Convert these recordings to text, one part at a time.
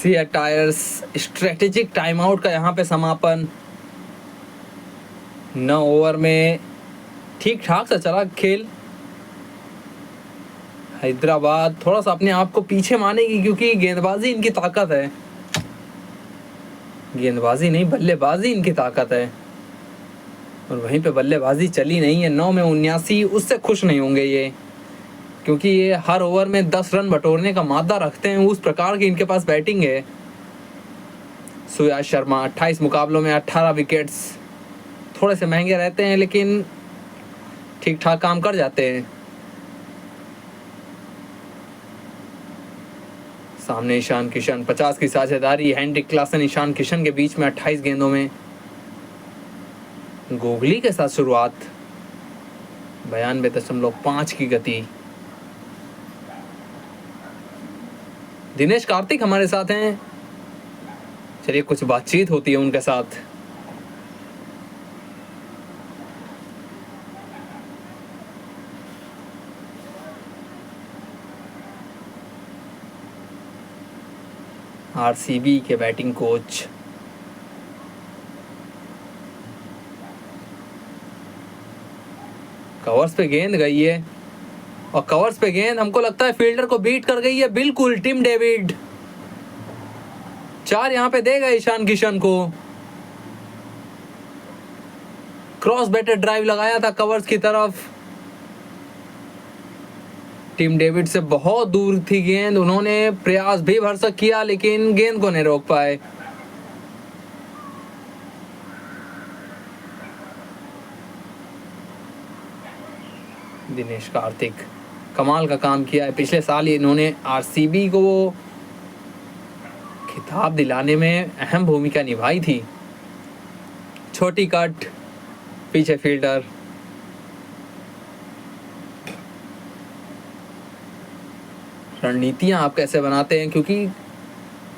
Siya tyres strategic time out का यहाँ पे समापन। 9 ओवर में ठीक ठाक सा चला खेल। हैदराबाद थोड़ा सा अपने आप को पीछे मानेगी क्योंकि गेंदबाजी इनकी ताकत है, गेंदबाजी नहीं बल्लेबाजी इनकी ताकत है, और वहीं पे बल्लेबाजी चली नहीं है। 9 में 79, उससे खुश नहीं होंगे ये, क्योंकि ये हर ओवर में 10 रन बटोरने का मादा रखते हैं, उस प्रकार की इनके पास बैटिंग है। सुयाश शर्मा 28 मुकाबलों में 18 विकेट्स, थोड़े से महंगे रहते हैं लेकिन ठीक ठाक काम कर जाते हैं। सामने ईशान किशन 50 की साझेदारी, हेनरिक क्लासन ईशान किशन के बीच में 28 गेंदों में। गोगली के साथ शुरुआत, 92.5 की गति। दिनेश कार्तिक हमारे साथ हैं, चलिए कुछ बातचीत होती है उनके साथ। आरसीबी के बैटिंग कोच कवर्स पे गेंद गई है, और कवर्स पे गेंद हमको लगता है फील्डर को बीट कर गई है। बिल्कुल टिम डेविड 4 यहाँ पे देगा ईशान किशन को। क्रॉस बैटर ड्राइव लगाया था कवर्स की तरफ, टिम डेविड से बहुत दूर थी गेंद, उन्होंने प्रयास भी भरसक किया लेकिन गेंद को नहीं रोक पाए। दिनेश कार्तिक कमाल का काम किया है। पिछले साल ही इन्होंने आरसीबी को खिताब दिलाने में अहम भूमिका निभाई थी। छोटी कट, पीछे फील्डर, रणनीतियां आप कैसे बनाते हैं, क्योंकि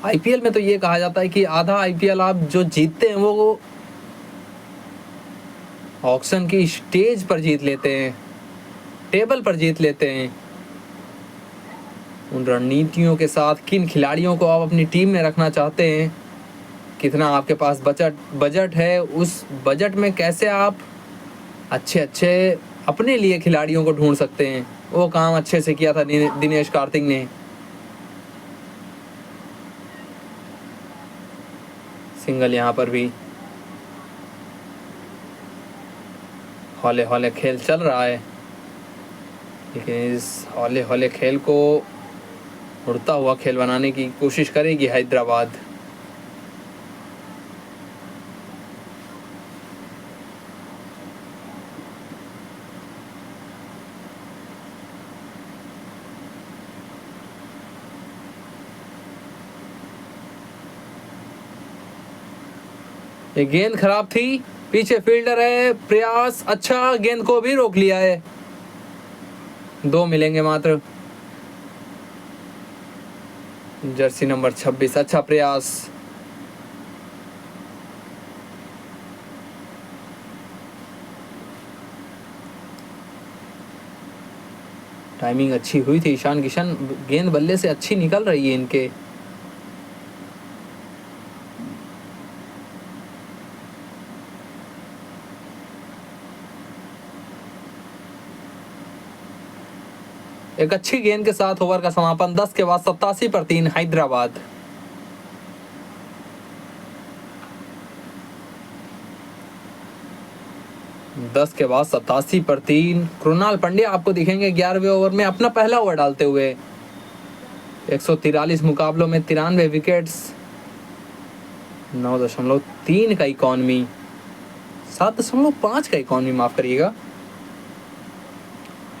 आईपीएल में तो ये कहा जाता है कि आधा आईपीएल आप जो जीतते हैं वो ऑक्शन की स्टेज पर जीत लेते हैं, टेबल पर जीत लेते हैं। उन रणनीतियों के साथ किन खिलाड़ियों को आप अपनी टीम में रखना चाहते हैं, कितना आपके पास बजट है, उस बजट में कैसे आप अच्छे अपने लिए खिलाड़ियों को ढूंढ सकते हैं, वो काम अच्छे से किया था दिनेश कार्तिक ने। सिंगल यहाँ पर भी। हौले हौले खेल चल रहा है, लेकिन इस हौले हौले खेल को उड़ता हुआ खेल बनाने की कोशिश करेगी हैदराबाद। ये गेंद खराब थी, पीछे फील्डर है, प्रयास अच्छा, गेंद को भी रोक लिया है। 2 मिलेंगे मात्र। जर्सी नंबर 26, अच्छा प्रयास। टाइमिंग अच्छी हुई थी, ईशान किशन गेंद बल्ले से अच्छी निकल रही है इनके। एक अच्छी गेंद के साथ ओवर का समापन। 10 के बाद 87 पर 3 हैदराबाद। दस के बाद 87 पर 3। कृणाल पंड्या आपको दिखेंगे 11वें ओवर में अपना पहला ओवर डालते हुए। 143 मुकाबलों में 93 विकेट्स, 9.3 का इकॉनमी, 7.5 का इकॉनमी, माफ करिएगा।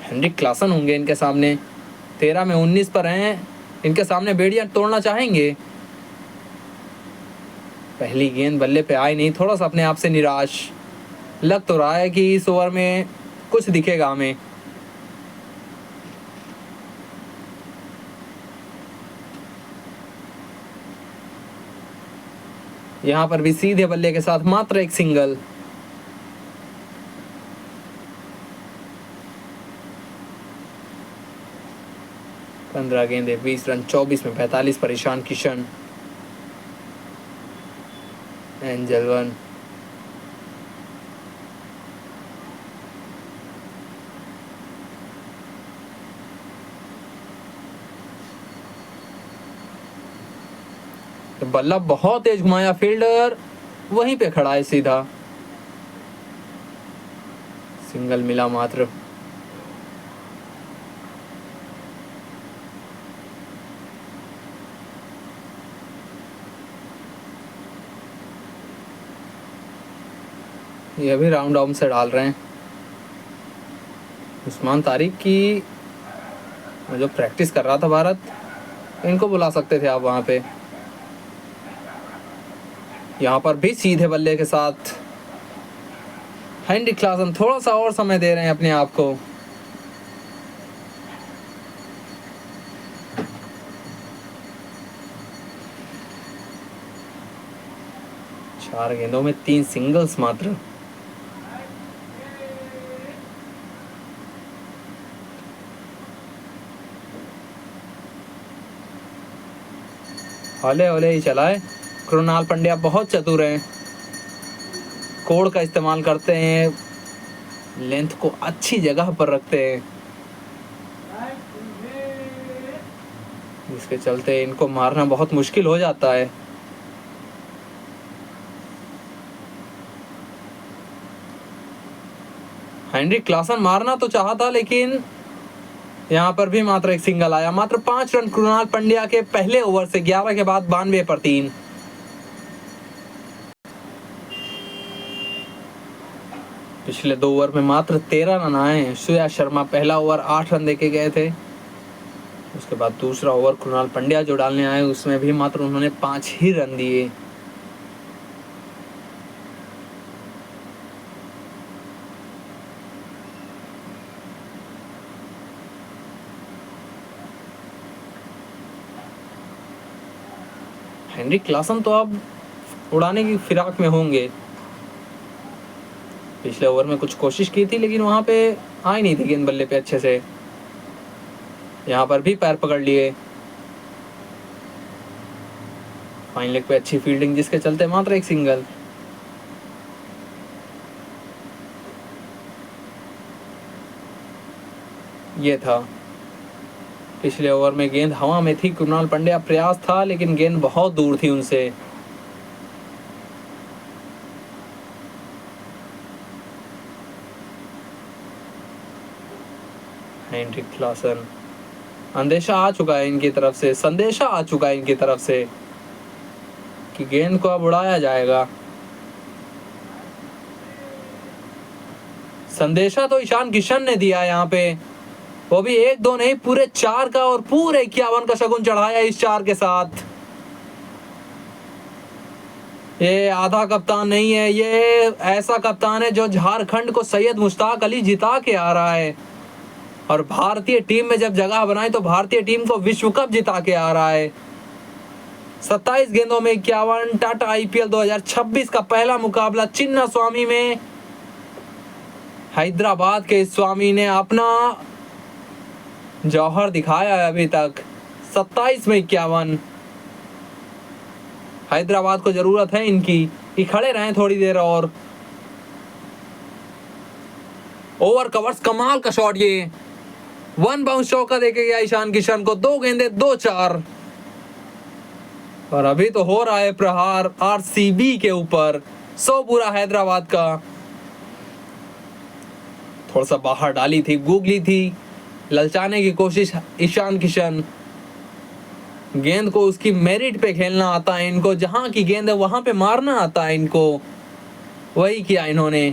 हेनरिक क्लासन होंगे इनके सामने, 13 में 19 पर हैं। इनके सामने बेड़ियां तोड़ना चाहेंगे। पहली गेंद बल्ले पे आई नहीं, थोड़ा सा अपने आप से निराश लग तो रहा है कि इस ओवर में कुछ दिखेगा हमें। यहां पर भी सीधे बल्ले के साथ मात्र एक सिंगल। पंद्रह गेंदे 20 रन, 24 में 45 पर ईशान किशन। Angel one. तो बल्ला बहुत तेज घुमाया, फील्डर वहीं पे खड़ा है सीधा, सिंगल मिला मात्र। ये भी राउंड आउट से डाल रहे हैं। उस्मान तारिक की जो प्रैक्टिस कर रहा था भारत, इनको बुला सकते थे आप वहाँ पे। यहाँ पर भी सीधे बल्ले के साथ हेनरिक क्लासन थोड़ा सा और समय दे रहे हैं अपने आप को। चार गेंदों में 3 सिंगल्स मात्र। हौले हौले ही चलाए। कृणाल पंड्या बहुत चतुर हैं, कोड का इस्तेमाल करते हैं, लेंथ को अच्छी जगह पर रखते हैं, जिसके चलते इनको मारना बहुत मुश्किल हो जाता है। हेनरिक क्लासन मारना तो चाहा था, लेकिन यहाँ पर भी मात्र एक सिंगल आया। मात्र 5 रन कृणाल पंड्या के पहले ओवर से, 11 के बाद 92 पर 3। पिछले 2 ओवर में मात्र 13 रन आए हैं। श्रेया शर्मा पहला ओवर 8 रन देके गए थे, उसके बाद दूसरा ओवर कृणाल पंड्या जो डालने आए उसमें भी मात्र उन्होंने 5 ही रन दिए। हेनरिक क्लासन तो अब उड़ाने की फिराक में होंगे। पिछले ओवर में कुछ कोशिश की थी, लेकिन वहां पे आई नहीं थी गेंद बल्ले पे अच्छे से। यहाँ पर भी पैर पकड़ लिए। फाइन लेग पे अच्छी फील्डिंग, जिसके चलते मात्र एक सिंगल। ये था पिछले ओवर में गेंद हवा में थी, कृणाल पंड्या प्रयास था, लेकिन गेंद बहुत दूर थी उनसे। हेनरिक क्लासन, अंदेशा आ चुका है इनकी तरफ से, संदेशा आ चुका है इनकी तरफ से कि गेंद को अब उड़ाया जाएगा। संदेशा तो ईशान किशन ने दिया यहाँ पे, वो भी 1-2 नहीं, पूरे 4 का, और पूरे 51 का शगुन चढ़ाया इस 4 के साथ। ये आधा कप्तान नहीं है, ये ऐसा कप्तान है जो झारखंड को सैयद मुश्ताक अली जिता के आ रहा है, और भारतीय टीम में जब जगह बनाई तो भारतीय टीम को विश्व कप जिता के आ रहा है। 27 गेंदों में 51। टाटा आईपीएल 2026 का पहला मुकाबला चिन्ना स्वामी में। हैदराबाद के स्वामी ने अपना जौहर दिखाया है अभी तक। 27 में 51। हैदराबाद को जरूरत है इनकी कि खड़े रहें थोड़ी देर और। ओवर कवर्स, कमाल का शॉट, ये 1 बाउंस चौका देके गया ईशान किशन को। 2 गेंदे 2 4, और अभी तो हो रहा है प्रहार आरसीबी के ऊपर। 100 पूरा हैदराबाद का। थोड़ा सा बाहर डाली थी, गूगली थी, ललचाने की कोशिश ईशान किशन। गेंद को उसकी मेरिट पे खेलना आता है इनको, जहां की गेंद है वहां पे मारना आता है इनको, वही किया इन्होंने।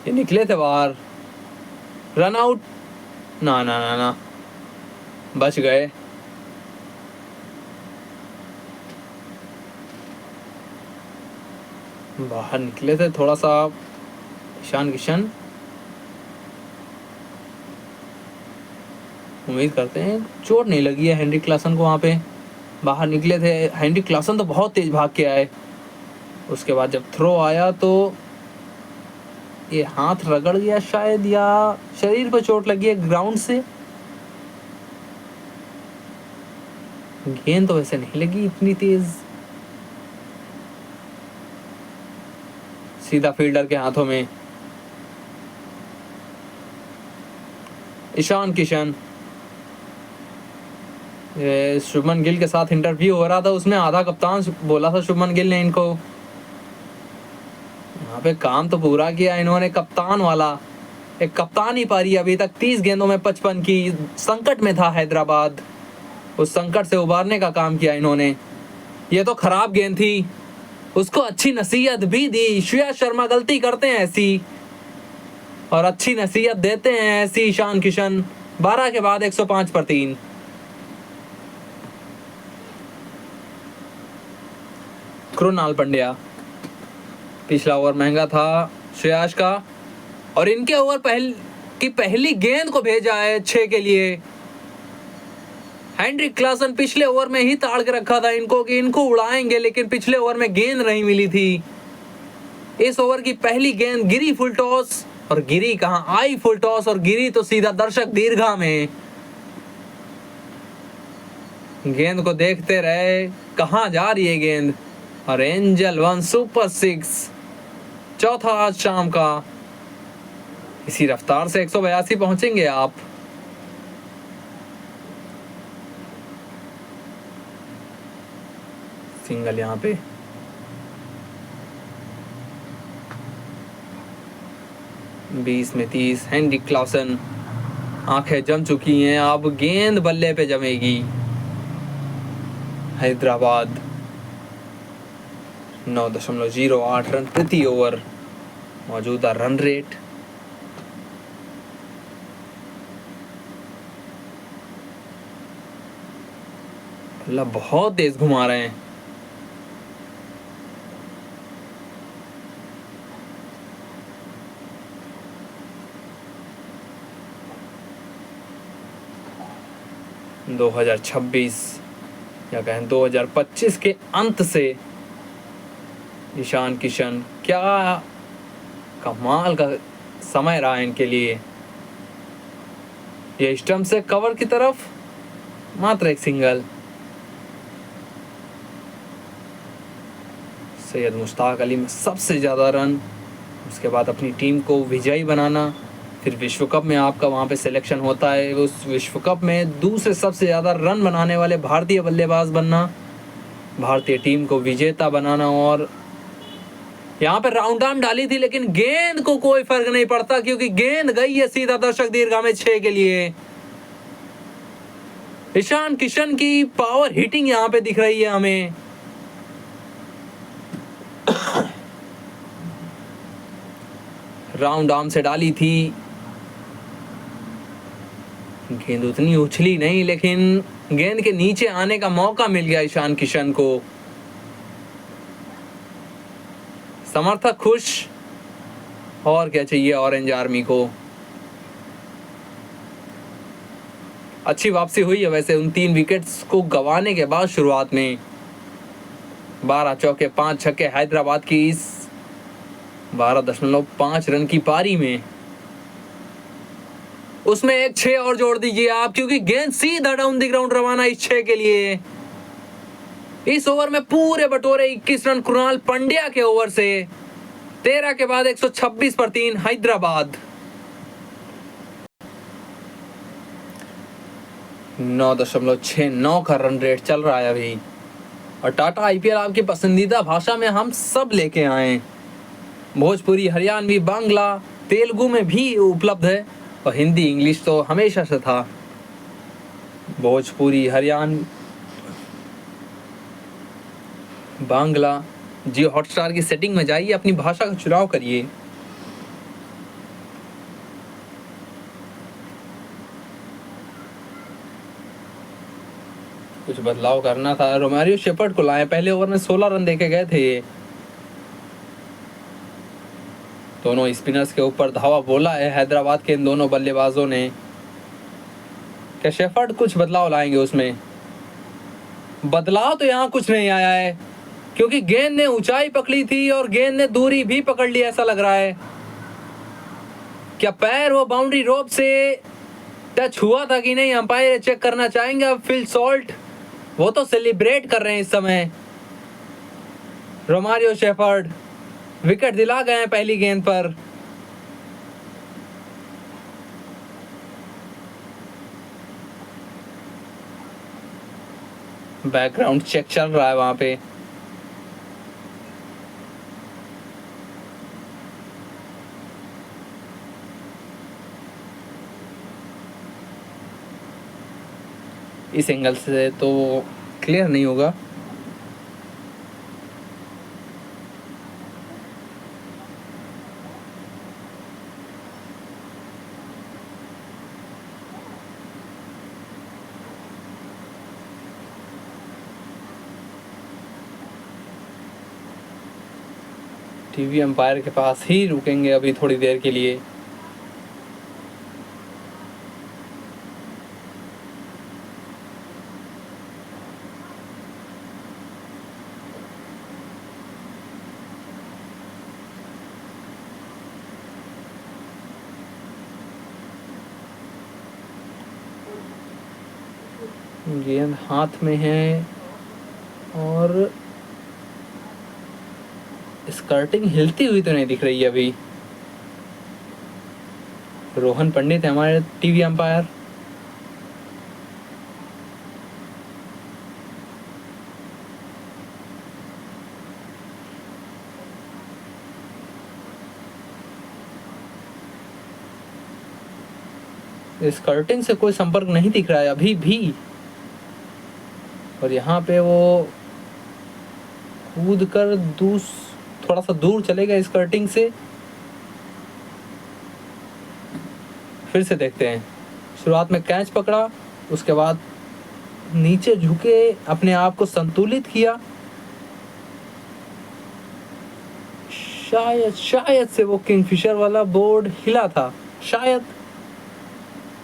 ये निकले थे बाहर, रन आउट। ना ना ना ना, बच गए। बाहर निकले थे थोड़ा सा ईशान किशन। उम्मीद करते हैं चोट नहीं लगी है हेनरिक क्लासन को। वहाँ पे बाहर निकले थे हेनरिक क्लासन, तो बहुत तेज भाग के आए। उसके बाद जब थ्रो आया तो ये हाथ रगड़ गया शायद, या शरीर पर चोट लगी है ग्राउंड से। गेंद तो वैसे नहीं लगी इतनी तेज। सीधा फील्डर के हाथों में। ईशान किशन, शुभमन गिल के साथ इंटरव्यू हो रहा था, उसमें आधा कप्तान बोला था शुभमन गिल ने इनको। यहाँ पे काम तो पूरा किया इन्होंने कप्तान वाला। एक कप्तान ही पारी अभी तक 30 गेंदों में 55 की। संकट में था हैदराबाद, उस संकट से उबारने का काम किया इन्होंने। ये तो खराब गेंद थी, उसको अच्छी नसीहत भी दी। श्रेयस शर्मा गलती करते हैं ऐसी, और अच्छी नसीहत देते हैं ऐसी ईशान किशन। 12 के बाद 105 पर 3। कृणाल पंड्या, पिछला ओवर महंगा था श्रेयस का, और इनके ओवर पहली गेंद को भेजा है 6 के लिए। हेनरिक क्लासन पिछले ओवर में ही ताड़ के रखा था इनको कि इनको उड़ाएंगे, लेकिन पिछले ओवर में गेंद नहीं मिली थी। इस ओवर की पहली गेंद गिरी फुल टॉस, और गिरी कहां, आई फुल टॉस और गिरी तो सीधा दर्शक दीर्घा में। गेंद को देखते रहे कहां जा रही है गेंद, और एंजल 1 सुपर 6, चौथा आज शाम का। इसी रफ्तार से 182 पहुंचेंगे आप। सिंगल यहां पे, बीस में 30। हेनरिक क्लासन, आंखें जम चुकी हैं, अब गेंद बल्ले पे जमेगी। हैदराबाद 9.08 रन प्रति ओवर मौजूदा रन रेट। बल्ला बहुत तेज घुमा रहे हैं। दो 2026 या कहें 2025 के अंत से ईशान किशन, क्या कमाल का समय रहा इनके लिए। ये स्टंप से कवर की तरफ मात्र एक सिंगल। सैयद मुश्ताक अली में सबसे ज़्यादा रन, उसके बाद अपनी टीम को विजयी बनाना, फिर विश्व कप में आपका वहाँ पे सिलेक्शन होता है, उस विश्व कप में दूसरे सबसे ज़्यादा रन बनाने वाले भारतीय बल्लेबाज बनना, भारतीय टीम को विजेता बनाना। और यहाँ पे राउंड आर्म डाली थी, लेकिन गेंद को कोई फर्क नहीं पड़ता क्योंकि गेंद गई है सीधा दर्शक दीर्घा में 6 के लिए। ईशान किशन की पावर हिटिंग यहाँ पे दिख रही है हमें। राउंड आर्म से डाली थी, गेंद उतनी उछली नहीं, लेकिन गेंद के नीचे आने का मौका मिल गया ईशान किशन को। समर्थक खुश, और क्या चाहिए ऑरेंज आर्मी को। अच्छी वापसी हुई है वैसे उन 3 विकेट्स को गंवाने के बाद। शुरुआत में 12 चौके 5 छक्के हैदराबाद की इस 12.5 रन की पारी में, उसमें एक 6 और जोड़ दीजिए आप, क्योंकि गेंद सीधा डाउन द ग्राउंड रवाना इस 6 के लिए। इस ओवर में पूरे बटोरे 21 रन कृणाल पंड्या के ओवर से। 13 के बाद 126 पर 3 हैदराबाद। 9.69 का रन रेट चल रहा है अभी। और टाटा आईपीएल आपकी पसंदीदा भाषा में हम सब लेके आए। भोजपुरी, हरियाणवी, बांग्ला, तेलुगु में भी उपलब्ध है, और हिंदी इंग्लिश तो हमेशा से था। भोजपुरी, हरियाणवी, बांग्ला, जियो हॉटस्टार की सेटिंग में जाइए, अपनी भाषा का चुनाव करिए। कुछ बदलाव करना था। रोमारियो शेपर्ड को लाए, पहले ओवर में 16 रन देके गए थे ये। दोनों स्पिनर्स के ऊपर धावा बोला है हैदराबाद के इन दोनों बल्लेबाजों ने। क्या शेफर्ड कुछ बदलाव लाएंगे उसमें? बदलाव तो यहाँ कुछ नहीं आया है, क्योंकि गेंद ने ऊंचाई पकड़ी थी और गेंद ने दूरी भी पकड़ ली, ऐसा लग रहा है। क्या पैर वो बाउंड्री रोप से टच हुआ था कि नहीं, अंपायर चेक करना चाहेंगे। अब फिल सॉल्ट वो तो सेलिब्रेट कर रहे हैं इस समय। रोमारियो शेफर्ड विकेट दिला गए हैं पहली गेंद पर। बैकग्राउंड चेक चल रहा है वहां पे। इस एंगल से तो क्लियर नहीं होगा। टीवी अंपायर के पास ही रुकेंगे अभी थोड़ी देर के लिए। गेंद हाथ में है और स्कर्टिंग हिलती हुई तो नहीं दिख रही है अभी। रोहन पंडित है हमारे टीवी अंपायर। स्कर्टिंग से कोई संपर्क नहीं दिख रहा है अभी भी। और यहाँ पे वो कूद कर थोड़ा सा दूर चलेगा स्कर्टिंग से। फिर से देखते हैं। शुरुआत में कैच पकड़ा, उसके बाद नीचे झुके अपने आप को संतुलित किया। शायद से वो किंगफिशर वाला बोर्ड हिला था, शायद।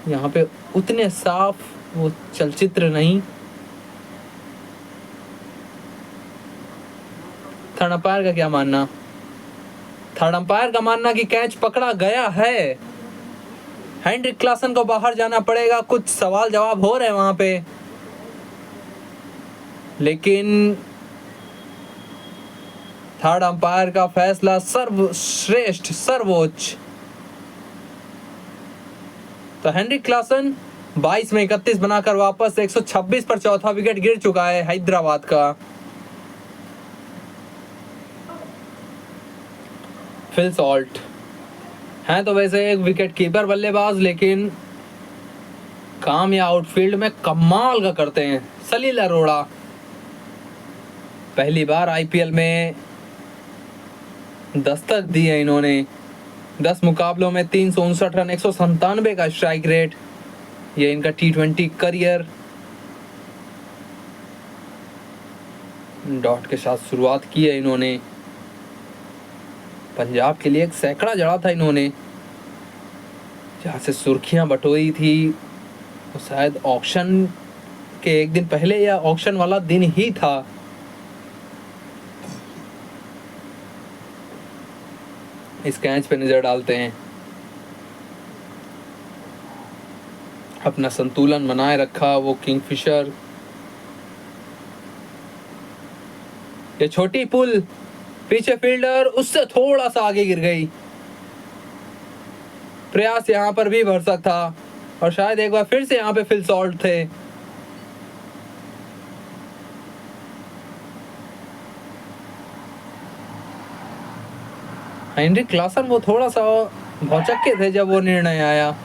यहाँ पे उतने साफ वो चलचित्र नहीं। थर्ड अंपायर का क्या मानना? थर्ड अंपायर का मानना कि कैच पकड़ा गया है। हेनरिक क्लासन को बाहर जाना पड़ेगा। कुछ सवाल जवाब हो रहे हैं वहां पे, लेकिन थर्ड अंपायर का फैसला सर्वश्रेष्ठ, सर्वोच्च। तो हेनरिक क्लासन 22 में 31 बनाकर वापस 126 पर चौथा विकेट गिर चुका है हैदराबाद का। फिल सॉल्ट हैं तो वैसे एक विकेट कीपर बल्लेबाज, लेकिन काम या आउटफील्ड में कमाल का करते हैं। सलील अरोड़ा पहली बार आईपीएल में दस्तक दी है इन्होंने। 10 मुकाबलों में 359 रन, 197 का स्ट्राइक रेट। ये इनका T20 करियर। डॉट के साथ शुरुआत की है इन्होंने। पंजाब के लिए एक सैकड़ा जड़ा था इन्होंने, जहाँ से सुर्खियां बटोरी थी। वो शायद ऑक्शन के एक दिन पहले या ऑक्शन वाला दिन ही था। इस कैच पे नजर डालते हैं। अपना संतुलन बनाए रखा वो किंगफिशर। ये छोटी पुल, पीछे फील्डर उससे थोड़ा सा आगे गिर गई। प्रयास यहां पर भी भरसक था और शायद एक बार फिर से यहां पे फिल सॉल्ट थे। हेनरिक क्लासन वो थोड़ा सा भौचक्के थे जब वो निर्णय आया।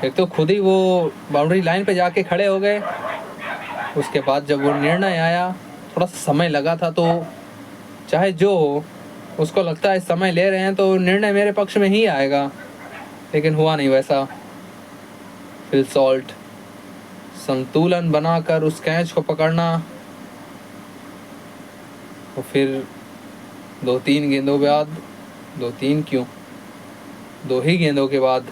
एक तो खुद ही वो बाउंड्री लाइन पे जाके खड़े हो गए, उसके बाद जब वो निर्णय आया थोड़ा सा समय लगा था। तो चाहे जो हो, उसको लगता है समय ले रहे हैं तो निर्णय मेरे पक्ष में ही आएगा, लेकिन हुआ नहीं वैसा। फिल सॉल्ट संतुलन बनाकर उस कैच को पकड़ना, और फिर 2-3 गेंदों बाद, 2-3 क्यों, 2 ही गेंदों के बाद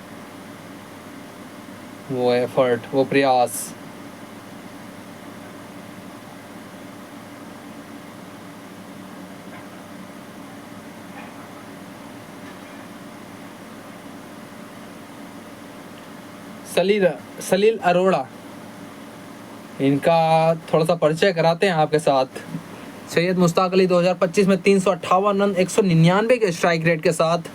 वो एफर्ट, वो प्रयास। सलील सलील अरोड़ा, इनका थोड़ा सा परिचय कराते हैं आपके साथ। सैयद मुश्ताक अली 2025 में 358 रन 199 के स्ट्राइक रेट के साथ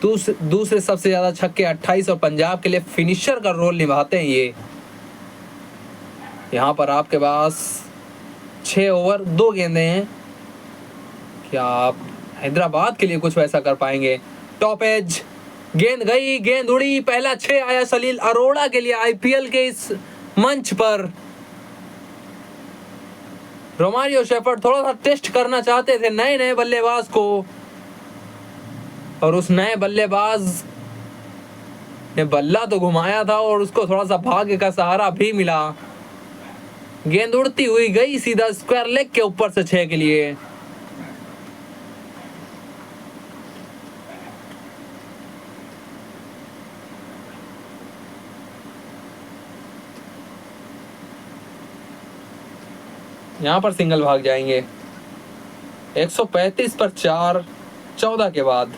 दूसरे सबसे ज़्यादा छक्के 28 और पंजाब के लिए फिनिशर का रोल निभाते हैं ये। यहाँ पर आपके पास 6 ओवर 2 गेंदें हैं। क्या आप हैदराबाद के लिए कुछ वैसा कर पाएंगे? टॉप एज, गेंद गई, गेंद उड़ी, पहला 6 आया सलील अरोड़ा के लिए आईपीएल के इस मंच पर। रोमारियो शेफर्ड थोड़ा सा टेस्ट करना चाहते थे नए बल्लेबाज को, और उस नए बल्लेबाज ने बल्ला तो घुमाया था और उसको थोड़ा सा भाग्य का सहारा भी मिला। गेंद उड़ती हुई गई सीधा स्क्वायर लेग के ऊपर से 6 के लिए। यहां पर सिंगल भाग जाएंगे। 135 पर 4, 14 के बाद।